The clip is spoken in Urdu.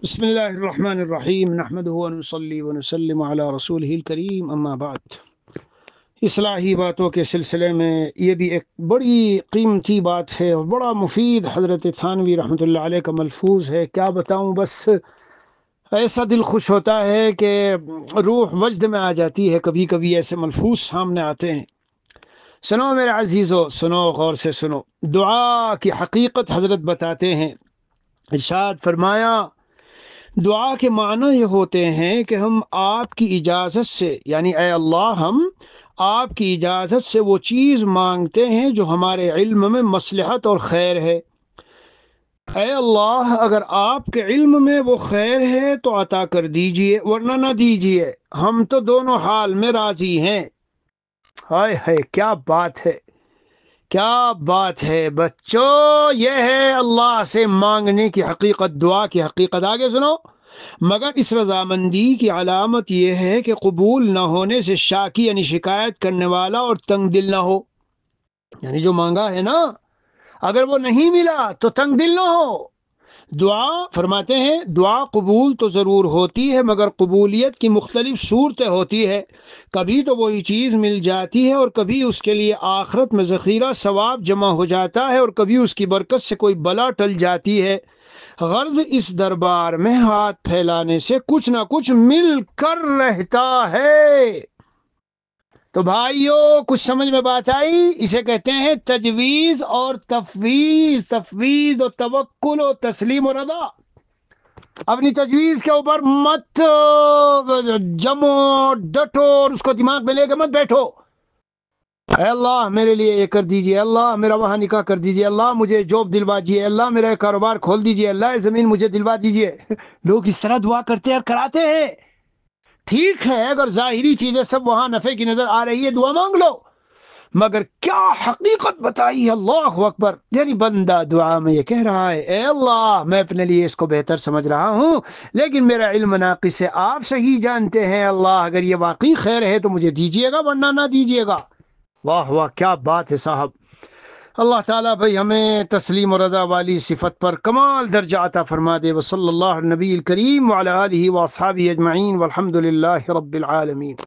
بسم اللہ الرحمن الرحیم نحمدہ ونصلی ونسلم علی رسولہ الکریم اما بعد۔ اصلاحی باتوں کے سلسلے میں یہ بھی ایک بڑی قیمتی بات ہے اور بڑا مفید حضرت تھانوی رحمۃ اللہ علیہ کا ملفوظ ہے۔ کیا بتاؤں، بس ایسا دل خوش ہوتا ہے کہ روح وجد میں آ جاتی ہے، کبھی کبھی ایسے ملفوظ سامنے آتے ہیں۔ سنو میرے عزیزو، سنو غور سے سنو، دعا کی حقیقت حضرت بتاتے ہیں۔ ارشاد فرمایا، دعا کے معنی یہ ہوتے ہیں کہ ہم آپ کی اجازت سے، یعنی اے اللہ، ہم آپ کی اجازت سے وہ چیز مانگتے ہیں جو ہمارے علم میں مصلحت اور خیر ہے۔ اے اللہ، اگر آپ کے علم میں وہ خیر ہے تو عطا کر دیجئے، ورنہ نہ دیجئے، ہم تو دونوں حال میں راضی ہیں۔ ہائے ہائے، کیا بات ہے، کیا بات ہے بچوں! یہ ہے اللہ سے مانگنے کی حقیقت، دعا کی حقیقت۔ آگے سنو، مگر اس رضامندی کی علامت یہ ہے کہ قبول نہ ہونے سے شاکی یعنی شکایت کرنے والا اور تنگ دل نہ ہو۔ یعنی جو مانگا ہے نا، اگر وہ نہیں ملا تو تنگ دل نہ ہو۔ دعا فرماتے ہیں، دعا قبول تو ضرور ہوتی ہے، مگر قبولیت کی مختلف صورتیں ہوتی ہے۔ کبھی تو وہی چیز مل جاتی ہے اور کبھی اس کے لیے آخرت میں ذخیرہ ثواب جمع ہو جاتا ہے اور کبھی اس کی برکت سے کوئی بلا ٹل جاتی ہے۔ غرض اس دربار میں ہاتھ پھیلانے سے کچھ نہ کچھ مل کر رہتا ہے۔ تو بھائیو، کچھ سمجھ میں بات آئی؟ اسے کہتے ہیں تجویز اور تفویض، تفویض و توکل و تسلیم و رضا۔ اپنی تجویز کے اوپر مت جمو ڈٹو اور اس کو دماغ میں لے کے مت بیٹھو۔ اے اللہ میرے لیے یہ کر دیجئے، اللہ میرا وہاں نکاح کر دیجئے، اللہ مجھے جاب دلوا دیجئے، اللہ میرا کاروبار کھول دیجئے، اللہ یہ زمین مجھے دلوا دیجئے۔ لوگ اس طرح دعا کرتے اور کراتے ہیں۔ ٹھیک ہے، اگر ظاہری چیزیں سب وہاں نفع کی نظر آ رہی ہے، دعا مانگ لو، مگر کیا حقیقت بتائی ہے؟ اللہ اکبر! یعنی بندہ دعا میں یہ کہہ رہا ہے، اے اللہ، میں اپنے لیے اس کو بہتر سمجھ رہا ہوں، لیکن میرا علم ناقص ہے، آپ صحیح جانتے ہیں، اللہ اگر یہ واقعی خیر ہے تو مجھے دیجیے گا، ورنہ نہ دیجیے گا۔ واہ واہ، کیا بات ہے صاحب! اللہ تعالیٰ بھائی ہمیں تسلیم و رضا والی صفت پر کمال درجہ عطا فرما دے۔ وصلی اللہ علی نبی الکریم وعلی آلہ واصحابہ اجمعین والحمد للہ رب العالمین۔